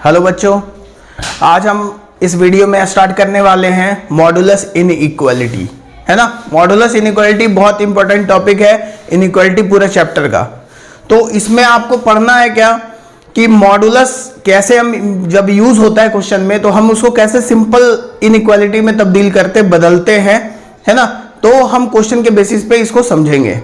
Hello बच्चों, आज हम इस वीडियो में स्टार्ट करने वाले हैं मॉडुलस इनइक्वालिटी, है ना। मॉडुलस इनइक्वालिटी बहुत इंपॉर्टेंट टॉपिक है इनइक्वालिटी पूरे चैप्टर का। तो इसमें आपको पढ़ना है क्या कि मॉडुलस कैसे हम जब यूज होता है क्वेश्चन में तो हम उसको कैसे सिंपल इनइक्वालिटी में तब्दील करते बदलते हैं, है ना। तो हम क्वेश्चन के बेसिस पे इसको समझेंगे।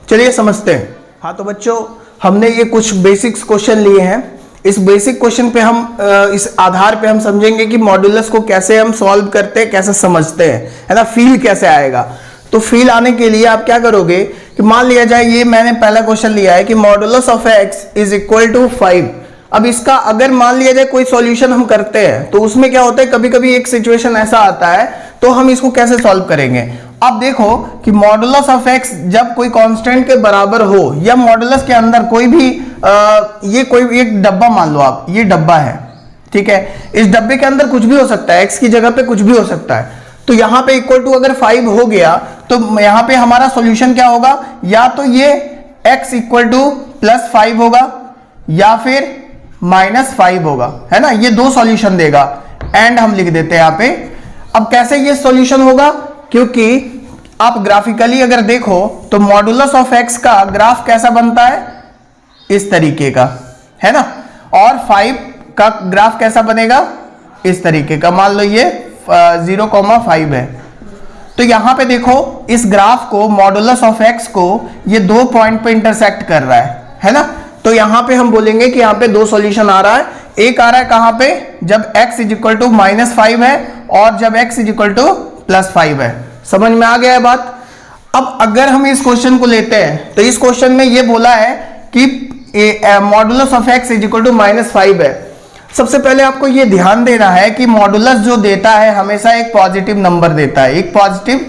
चलिए समझते हैं। हाँ तो बच्चों, हमने ये कुछ बेसिक्स क्वेश्चन लिए हैं। इस बेसिक क्वेश्चन पे हम इस आधार पे हम समझेंगे कि मॉडुलस को कैसे हम सॉल्व करते हैं, कैसे समझते हैं, है ना। फील कैसे आएगा। तो फील आने के लिए आप क्या करोगे कि मान लिया जाए ये मैंने पहला क्वेश्चन लिया है कि modulus of x is equal to 5। अब इसका अगर मान लिया जाए कोई सॉल्यूशन हम करते हैं तो उसमें क्या होता है, कभी कभी एक सिचुएशन ऐसा आता है तो हम इसको कैसे सॉल्व करेंगे। अब देखो कि मॉडुलस ऑफ एक्स जब कोई कांस्टेंट के बराबर हो या मॉडुलस के अंदर कोई भी ये कोई एक डब्बा मान लो आप, ये डब्बा है, ठीक है। इस डब्बे के अंदर कुछ भी हो सकता है, एक्स की जगह पे कुछ भी हो सकता है। तो यहां पे इक्वल टू अगर 5 हो गया तो यहां पे हमारा सॉल्यूशन क्या होगा, या तो ये x इक्वल टू +5 होगा या फिर -5 होगा, है ना। ये दो सॉल्यूशन देगा एंड हम लिख देते हैं यहां पे। अब कैसे ये सॉल्यूशन होगा, क्योंकि आप ग्राफिकली अगर देखो तो मॉडुलस ऑफ एक्स का ग्राफ कैसा बनता है, इस तरीके का, है ना। और 5 का ग्राफ कैसा बनेगा, इस तरीके का। मान लो ये 0,5 है। तो यहां पे देखो इस ग्राफ को मॉडुलस ऑफ एक्स को ये दो पॉइंट पे इंटरसेक्ट कर रहा है ना। तो यहां पे हम बोलेंगे कि यहां पे दो सॉल्यूशन आ रहा है। एक आ रहा है कहां पे, जब x इज इक्वल टू -5 है और जब x इज इक्वल टू +5 है। समझ में आ गया है बात। अब अगर हम इस क्वेश्चन को लेते हैं तो इस क्वेश्चन में ये बोला है कि modulus of x is equal to -5 है। सबसे पहले आपको ये ध्यान देना है कि मॉडुलस जो देता है हमेशा एक पॉजिटिव नंबर देता है, एक पॉजिटिव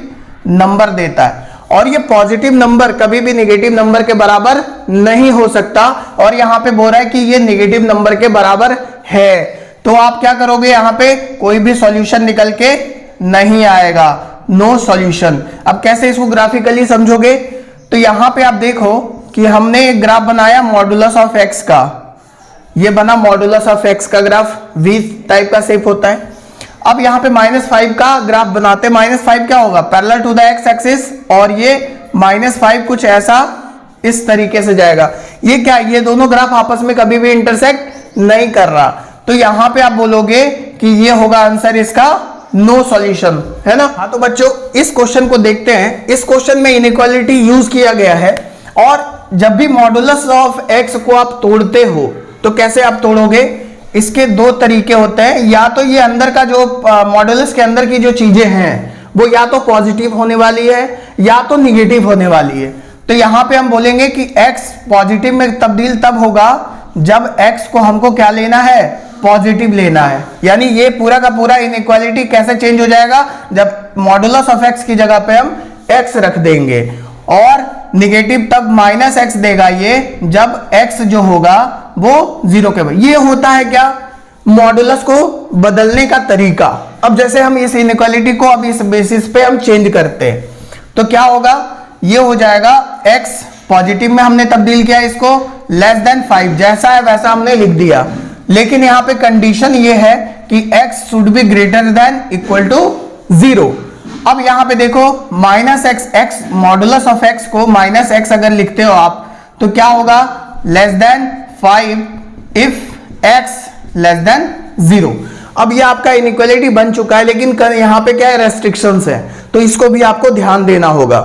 नंबर देता है। और ये पॉजिटिव नंबर कभी भी नेगेटिव नंबर के बराबर नहीं हो सकता। और यहां पे बोल रहा है कि ये नेगेटिव नंबर के बराबर है। तो आप क्या करोगे, यहां पे कोई भी सॉल्यूशन निकल के नहीं आएगा, नो सॉल्यूशन। अब कैसे इसको ग्राफिकली समझोगे, तो यहां पे आप देखो कि हमने एक ग्राफ बनाया मॉडुलस ऑफ एक्स का। ये बना मॉडुलस ऑफ एक्स का ग्राफ, वी टाइप का शेप होता है। अब यहां पे -5 का ग्राफ बनाते हैं। -5 क्या होगा, parallel to the x axis, और ये -5 कुछ ऐसा इस तरीके से जाएगा। ये क्या, ये दोनों ग्राफ आपस में कभी भी इंटरसेक्ट नहीं कर रहा। तो यहां पे आप बोलोगे कि ये होगा आंसर इसका नो सॉल्यूशन, है ना। हाँ तो बच्चों इस क्वेश्चन को देखते हैं। इस क्वेश्चन में इनइक्वालिटी यूज किया गया है। और जब भी मॉडुलस ऑफ एक्स को आप तोड़ते हो तो कैसे आप तोड़ोगे, इसके दो तरीके होते हैं। या तो ये अंदर का जो मॉडुलस के अंदर की जो चीजें हैं वो या तो पॉजिटिव होने वाली है या तो निगेटिव होने वाली है। तो यहां पे हम बोलेंगे कि x पॉजिटिव में तब्दील तब होगा जब x को हमको क्या लेना है, पॉजिटिव लेना है। यानी ये पूरा का पूरा इनइक्वालिटी कैसे चेंज हो जाएगा, जब मॉडुलस ऑफ x की जगह पे हम x रख देंगे। और निगेटिव तब -x देगा ये जब x जो होगा वो 0 के बराबर। ये होता है क्या, मॉडुलस को बदलने का तरीका। अब जैसे हम इस इनइक्वालिटी को अब इस बेसिस पे हम चेंज करते हैं तो क्या होगा, ये हो जाएगा x पॉजिटिव में हमने तब्दील किया इसको, <5, जैसा है वैसा हमने लिख दिया। लेकिन यहां पे कंडीशन ये है कि x should be greater than equal to 0। अब यहां पे देखो -x मॉडुलस ऑफ x को -x अगर लिखते हो आप तो क्या होगा, <5 इफ x <0। अब ये आपका इनइक्वालिटी बन चुका है, लेकिन यहां पे क्या है, रेस्ट्रिक्शंस है, तो इसको भी आपको ध्यान देना होगा।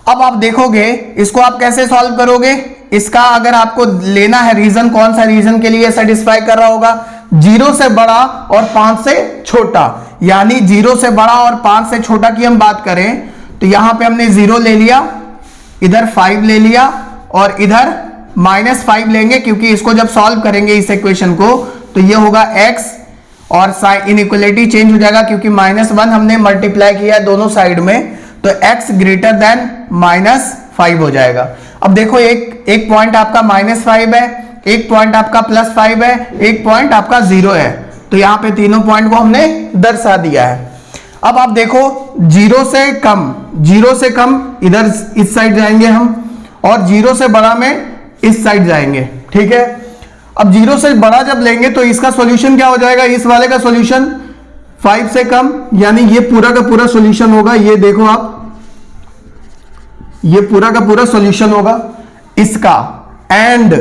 अब आप देखोगे इसको आप कैसे सॉल्व करोगे। इसका अगर आपको लेना है रीजन, कौन सा रीजन के लिए सेटिस्फाई कर रहा होगा, 0 से बड़ा और 5 से छोटा। यानी 0 से बड़ा और 5 से छोटा की हम बात करें तो यहां पे हमने 0 ले लिया, इधर 5 ले लिया और इधर -5 लेंगे, क्योंकि इसको जब सॉल्व करेंगे इस इक्वेशन को तो ये होगा x और इनइक्वालिटी चेंज हो जाएगा, क्योंकि -1 हमने मल्टीप्लाई किया दोनों साइड में, तो x ग्रेटर देन -5 हो जाएगा। अब देखो एक पॉइंट आपका -5 है, एक पॉइंट आपका +5 है, एक पॉइंट आपका 0 है। तो यहां पे तीनों पॉइंट को हमने दर्शा दिया है। अब आप देखो 0 से कम इधर इस साइड जाएंगे हम, और 0 से बड़ा में इस साइड जाएंगे, ठीक है। अब 0 से बड़ा जब लेंगे तो इसका सॉल्यूशन क्या हो जाएगा, इस वाले का सॉल्यूशन 5 से कम, यानी ये पूरा का पूरा सॉल्यूशन होगा। ये देखो आप, ये पूरा का पूरा सॉल्यूशन होगा इसका, एंड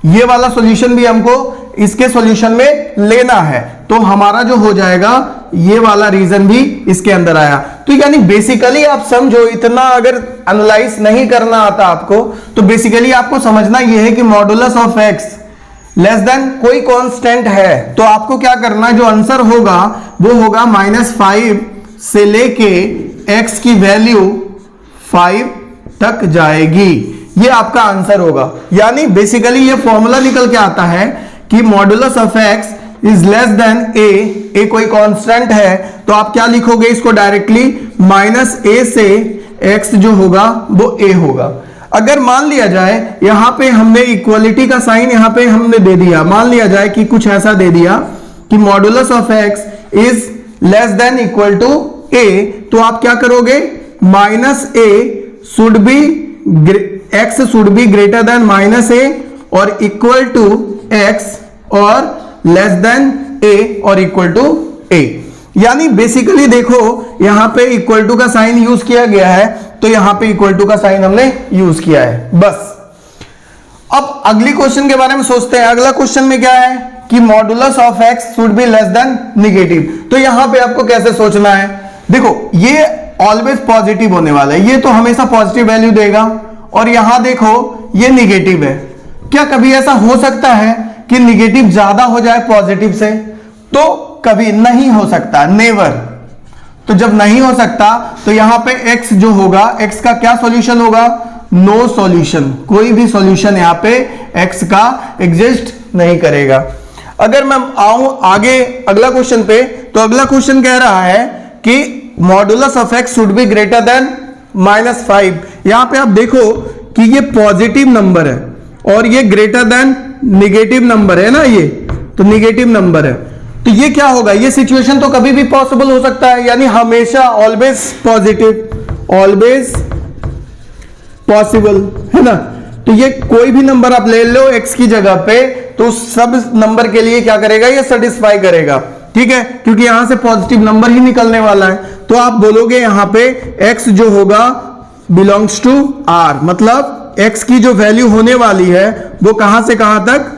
ये वाला सॉल्यूशन भी हमको इसके सॉल्यूशन में लेना है, तो हमारा जो हो जाएगा ये वाला रीजन भी इसके अंदर आया। तो यानी बेसिकली आप समझो, इतना अगर एनालाइज नहीं करना आता आपको, तो बेसिकली आपको समझना यह है कि modulus of x less than कोई कांस्टेंट है, तो आपको क्या करना है, जो आंसर होगा वो होगा -5 से लेके x की वैल्यू 5 तक जाएगी, ये आपका आंसर होगा। यानी बेसिकली ये फॉर्मूला निकल के आता है कि modulus of x is less than a कोई कांस्टेंट है, तो आप क्या लिखोगे इसको डायरेक्टली, -a से x जो होगा वो a होगा। अगर मान लिया जाए यहां पे हमने इक्वलिटी का साइन यहां पे हमने दे दिया, मान लिया जाए कि कुछ ऐसा दे दिया कि modulus of x is less than equal to a, तो आप क्या करोगे, -a should be x should be greater than -a और इक्वल टू x और लेस देन a और इक्वल टू a। यानी बेसिकली देखो यहां पे इक्वल टू का साइन यूज किया गया है, तो यहां पे इक्वल टू का साइन हमने यूज किया है बस। अब अगली क्वेश्चन के बारे में सोचते हैं। अगला क्वेश्चन में क्या है कि modulus of x should be less then negative. तो यहां पे आपको कैसे सोचना है, देखो ये ऑलवेज पॉजिटिव होने वाला है, ये तो हमेशा पॉजिटिव वैल्यू देगा, और यहां देखो ये निगेटिव है। क्या कभी ऐसा हो सकता है कि निगेटिव ज्यादा हो जाए पॉजिटिव से? तो कभी नहीं हो सकता, नेवर। तो जब नहीं हो सकता तो यहां पे x जो होगा, x का क्या सॉल्यूशन होगा, नो सॉल्यूशन, कोई भी सॉल्यूशन यहां पे x का एग्जिस्ट नहीं करेगा। अगर मैं आऊं आगे अगला क्वेश्चन पे, तो अगला क्वेश्चन कह रहा है कि modulus of x should be greater then -5। यहां पे आप देखो कि ये पॉजिटिव नंबर है और ये ग्रेटर देन निगेटिव नंबर है ना, ये तो निगेटिव नंबर है, तो ये क्या होगा, ये सिचुएशन तो कभी भी पॉसिबल हो सकता है, यानी हमेशा ऑलवेज पॉजिटिव, ऑलवेज पॉसिबल, है ना। तो ये कोई भी नंबर आप ले लो x की जगह पे, तो सब नंबर के लिए क्या करेगा, ये सेटिस्फाई करेगा, ठीक है, क्योंकि यहां से पॉजिटिव नंबर ही निकलने वाला है। तो आप बोलोगे यहां पे x जो होगा बिलोंग्स टू r, मतलब x की जो वैल्यू होने वाली है वो कहां से कहां तक,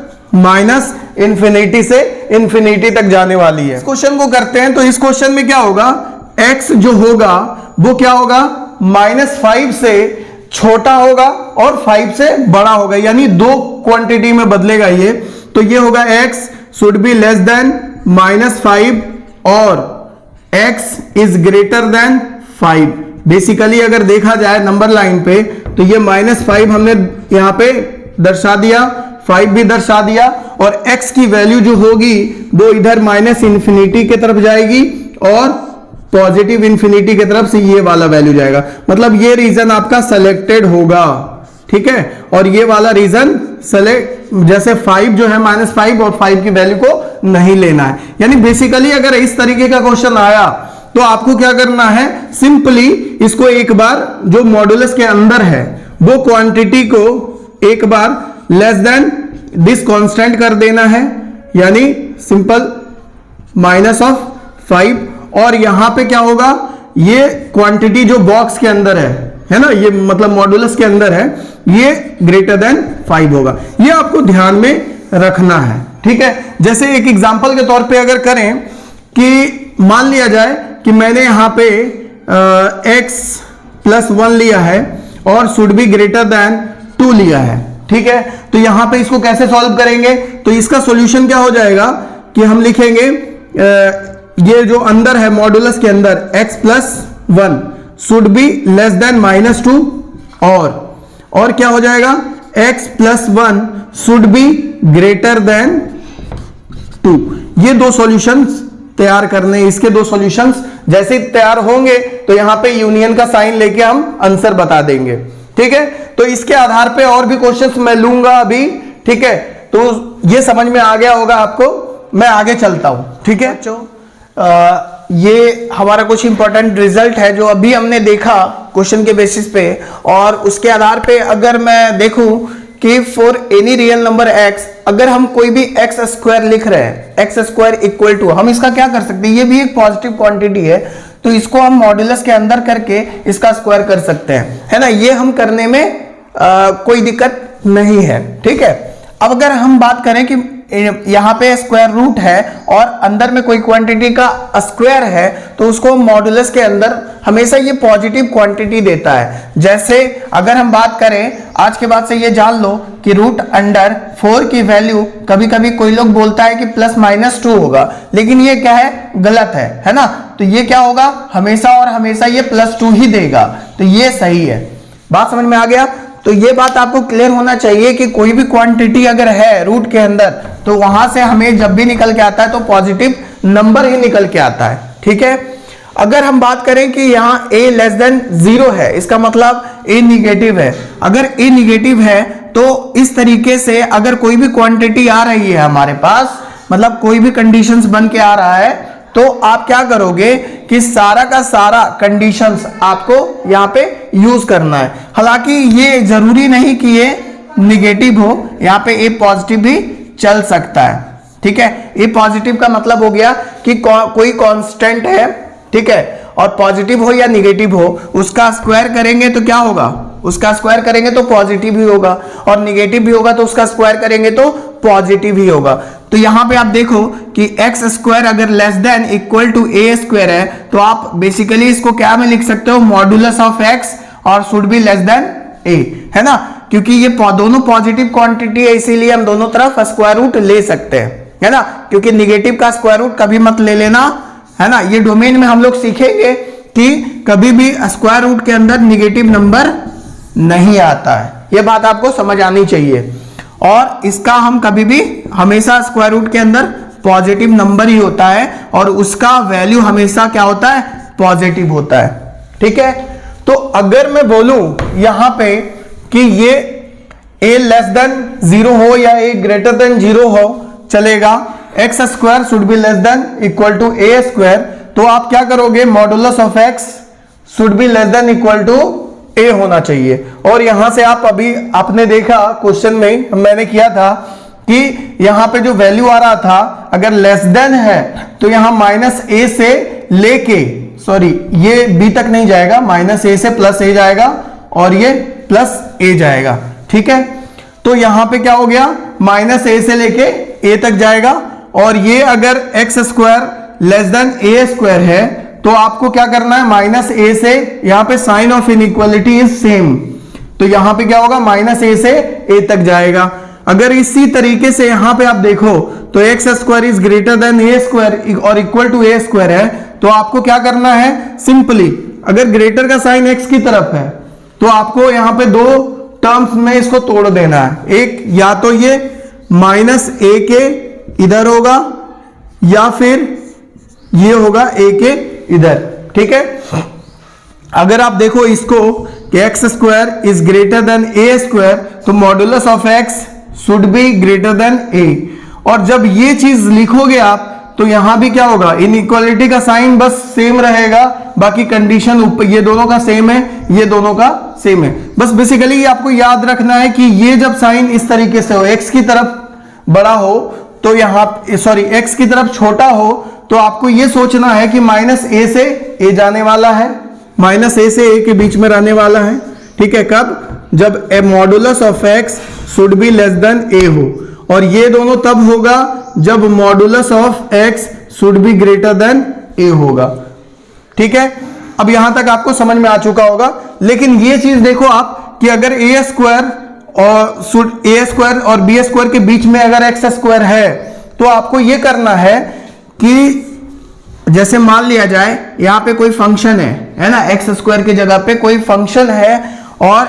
-इन्फिनिटी से इन्फिनिटी तक जाने वाली है। इस क्वेश्चन को करते हैं, तो इस क्वेश्चन में क्या होगा, x जो होगा वो क्या होगा, -5 से छोटा होगा और 5 से बड़ा होगा, यानी दो क्वांटिटी में बदलेगा ये। तो ये होगा x should be less then -5 और x is greater then 5। Basically अगर देखा जाए नंबर लाइन पे, तो ये -5 हमने यहां पे दर्शा दिया, 5 भी दर्शा दिया, और x की वैल्यू जो होगी वो इधर -इन्फिनिटी की तरफ जाएगी और पॉजिटिव इन्फिनिटी की तरफ से ये वाला वैल्यू जाएगा। मतलब ये रीजन आपका सेलेक्टेड होगा, ठीक है, और ये वाला रीजन सेलेक्ट, जैसे 5 जो है -5 और 5 की वैल्यू को नहीं लेना है। यानी बेसिकली अगर इस तरीके का क्वेश्चन आया तो आपको क्या करना है, सिंपली इसको एक बार जो मॉडुलस के अंदर है वो क्वांटिटी को एक बार लेस देन दिस कांस्टेंट कर देना है, यानी सिंपल -5, और यहां पे क्या होगा, ये क्वांटिटी जो बॉक्स के अंदर है ना, ये मतलब मॉडुलस के अंदर है, ये ग्रेटर देन 5 होगा। ये आपको ध्यान में रखना है, ठीक है। जैसे एक एग्जांपल के तौर पे अगर करें कि मान लिया जाए कि मैंने यहां पे x+1 लिया है और शुड बी ग्रेटर देन 2 लिया है, ठीक है। तो यहां पे इसको कैसे सॉल्व करेंगे, तो इसका सॉल्यूशन क्या हो जाएगा कि हम लिखेंगे ये जो अंदर है मॉडुलस के अंदर x+1 should be less then -2, और क्या हो जाएगा, x+1 should be greater then 2। ये दो सॉल्यूशंस तैयार करने, इसके दो सॉल्यूशंस जैसे तैयार होंगे तो यहां पे यूनियन का साइन लेके हम आंसर बता देंगे, ठीक है। तो इसके आधार पे और भी क्वेश्चंस मैं लूंगा अभी, ठीक है। तो ये समझ में आ गया होगा आपको, मैं आगे चलता हूं, ठीक है बच्चों। ये हमारा कुछ इंपॉर्टेंट रिजल्ट है जो अभी हमने देखा क्वेश्चन के बेसिस पे, और उसके आधार पे अगर मैं देखूं कि for any real number x, अगर हम कोई भी एक्स स्क्वायर लिख रहे हैं, एक्स स्क्वायर इक्वल टू, हम इसका क्या कर सकते हैं, ये भी एक पॉजिटिव क्वांटिटी है, तो इसको हम मॉड्यूलस के अंदर करके इसका स्क्वायर कर सकते हैं, है ना। ये हम करने में कोई दिक्कत नहीं है, ठीक है। अब अगर हम बात करें कि यहां पे स्क्वायर रूट है और अंदर में कोई क्वांटिटी का स्क्वायर है, तो उसको मॉड्यूलस के अंदर हमेशा ये पॉजिटिव क्वांटिटी देता है। जैसे अगर हम बात करें, आज के बाद से ये जान लो कि रूट अंडर 4 की वैल्यू कभी कभी कोई लोग बोलता है कि +-2 होगा, लेकिन ये क्या है, गलत है ना। तो ये क्या होगा, हमेशा और हमेशा ये +2 ही देगा, तो ये सही है। बात समझ में आ गया। तो ये बात आपको क्लियर होना चाहिए कि कोई भी क्वांटिटी अगर है रूट के अंदर, तो वहां से हमें जब भी निकल के आता है तो पॉजिटिव नंबर ही निकल के आता है, ठीक है। अगर हम बात करें कि यहाँ a<0 है, इसका मतलब a निगेटिव है। अगर a निगेटिव है तो इस तरीके से अगर कोई भी क्वांटिटी आ रही है हमारे पास, मतलब कोई भी कंडीशंस बन के आ रहा है, तो आप क्या करोगे कि सारा का सारा कंडीशंस आपको यहाँ पे यूज करना है। हालांकि ये जरूरी नहीं कि ये निगेटिव हो, यहाँ पे ए पॉजिटिव भी चल सकता है, ठीक है। ए पॉजिटिव का मतलब हो गया कि कोई कांस्टेंट है, ठीक है, और पॉजिटिव हो या निगेटिव हो, उसका स्क्वायर करेंगे तो क्या होगा, उसका स्क्वायर करेंगे तो पॉजिटिव ही होगा, और निगेटिव भी होगा तो उसका स्क्वायर करेंगे तो पॉजिटिव ही होगा। तो यहां पे आप देखो कि एक्स स्क्वायर अगर less than equal to a square है, तो आप बेसिकली इसको क्या में लिख सकते हो, मॉड्यूलस ऑफ एक्स और शुड बी लेस देन ए, है ना। क्योंकि ये दोनों पॉजिटिव क्वांटिटी है, इसीलिए हम दोनों तरफ स्क्वायर रूट ले सकते हैं, है ना। क्योंकि निगेटिव का स्क्वायर रूट कभी मत ले लेना, है ना। ये डोमेन में हम लोग सीखेंगे कि कभी भी स्क्वायर रूट के अंदर निगेटिव नंबर नहीं आता है, ये बात आपको समझ आनी चाहिए। और इसका हम कभी भी हमेशा स्क्वायर रूट के अंदर पॉजिटिव नंबर ही होता है, और उसका वैल्यू हमेशा क्या होता है, पॉजिटिव होता है, ठीक है। तो अगर मैं बोलूं यहां पे कि ये a लेस देन 0 हो या a ग्रेटर देन 0 हो, चलेगा, x square should be less than equal to a square, तो आप क्या करोगे, modulus of x should be less than equal to a होना चाहिए। और यहां से आप अभी आपने देखा क्वेश्चन में मैंने किया था कि यहां पे जो वैल्यू आ रहा था, अगर लेस देन है तो यहां -a से लेके, सॉरी ये b तक नहीं जाएगा, -a से +a जाएगा और ये +a जाएगा, ठीक है। तो यहां पे क्या हो गया, -a से लेके a तक जाएगा, और ये अगर x square less than a square है, तो आपको क्या करना है, -a से, यहां पे sign of inequality is same, तो यहां पे क्या होगा, -a से a तक जाएगा। अगर इसी तरीके से यहां पे आप देखो तो x square is greater than a square और इक्वल टू ए स्क्वायर है, तो आपको क्या करना है, सिंपली अगर ग्रेटर का साइन एक्स की तरफ है तो आपको यहां पे दो टर्म्स में इसको तोड़ देना है। एक या तो ये -a के इधर होगा, या फिर ये होगा a के इधर, ठीक है। अगर आप देखो इसको कि x square is greater than a square, तो modulus of x should be greater than a, और जब ये चीज लिखोगे आप तो यहां भी क्या होगा, इनइक्वालिटी का साइन बस सेम रहेगा, बाकी कंडीशन ये दोनों का सेम है, ये दोनों का सेम है। बस बेसिकली आपको याद रखना है कि ये जब साइन इस तरीके से हो, एक्स की तरफ बड़ा हो तो यहां, सॉरी एक्स की तरफ छोटा हो, तो आपको ये सोचना है कि -a से a जाने वाला है, -a से a के बीच में रहने वाला है, ठीक है। कब, जब a modulus of x should be less than a हो, और ये दोनों तब होगा जब modulus of x should be greater than a होगा, ठीक है। अब यहां तक आपको समझ में आ चुका होगा। लेकिन ये चीज देखो आप कि अगर a स्क्वायर और b स्क्वायर के बीच में अगर एक्स स्क्वायर है, तो आपको ये करना है कि जैसे मान लिया जाए यहां पे कोई फंक्शन है ना, एक्स स्क्वायर की जगह पे कोई फंक्शन है और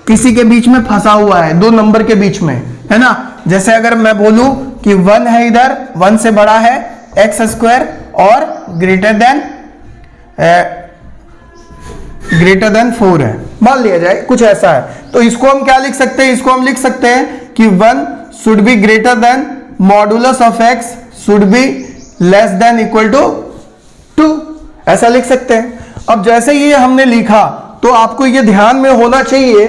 किसी के बीच में फंसा हुआ है, दो नंबर के बीच में, है ना। जैसे अगर मैं बोलूं कि 1 है इधर, 1 से बड़ा है एक्स स्क्वायर और ग्रेटर देन 4 है, मान लिया जाए कुछ ऐसा है, तो इसको हम क्या लिख सकते हैं, इसको हम लिख सकते हैं कि 1 should be greater than modulus of x should be less than equal to 2, ऐसा लिख सकते हैं। अब जैसे ये हमने लिखा, तो आपको ये ध्यान में होना चाहिए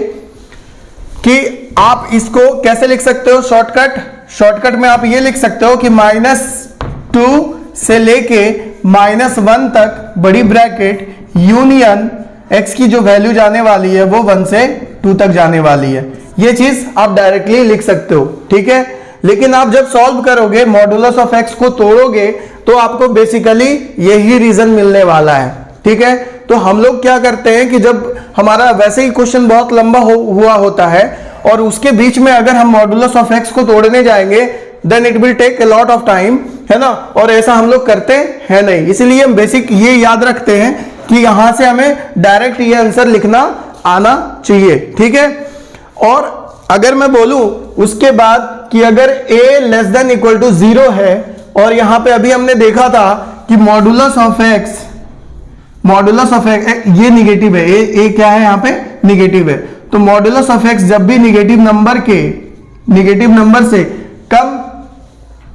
कि आप इसको कैसे लिख सकते हो शॉर्टकट में आप ये लिख सकते हो कि -2 से लेके -1 तक बड़ी ब्रैकेट यूनियन x की जो वैल्यू जाने वाली है वो 1 से 2 तक जाने वाली है। ये चीज आप डायरेक्टली लिख सकते हो, ठीक है। लेकिन आप जब सॉल्व करोगे मॉडुलस ऑफ x को तोड़ोगे तो आपको बेसिकली यही रीजन मिलने वाला है, ठीक है। तो हम लोग क्या करते हैं कि जब हमारा वैसे ही क्वेश्चन बहुत लंबा हुआ होता है और उसके बीच में अगर हम मॉडुलस ऑफ x को तोड़ने जाएंगे then it will take a lot of time, है ना। और ऐसा हम लोग करते हैं नहीं, इसलिए हम बेसिक ये याद रखते हैं कि यहां से हमें डायरेक्ट ये आंसर लिखना आना चाहिए, ठीक है। और अगर मैं बोलूं उसके बाद कि अगर a less than equal to 0 है और यहां पे अभी हमने देखा था कि मॉडुलस ऑफ x ये निगेटिव है, ए क्या है यहां पे निगेटिव है, तो मॉडुलस ऑफ x जब भी निगेटिव नंबर से कम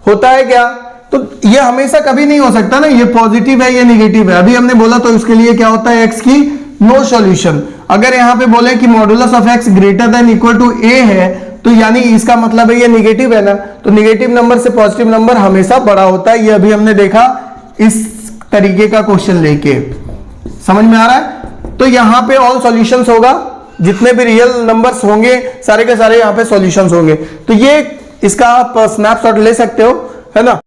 होता है क्या, तो ये हमेशा कभी नहीं हो सकता ना, ये पॉजिटिव है ये निगेटिव है। अभी हमने बोला तो इसके लिए क्या होता है x की नो सॉल्यूशन। अगर यहां पे बोले कि modulus of x greater than equal to a है तो यानी इसका मतलब है ये निगेटिव है ना, तो निगेटिव नंबर से पॉजिटिव नंबर हमेशा बड़ा होता है। ये अभी हमने देखा इस तरीके का क्वेश्चन लेके, समझ में आ रहा है। तो यहां पे ऑल सॉल्यूशंस होगा, जितने भी रियल नंबर्स होंगे सारे के सारे यहां पे सॉल्यूशंस होंगे। तो ये इसका आप स्नैपशॉट ले सकते हो, है ना।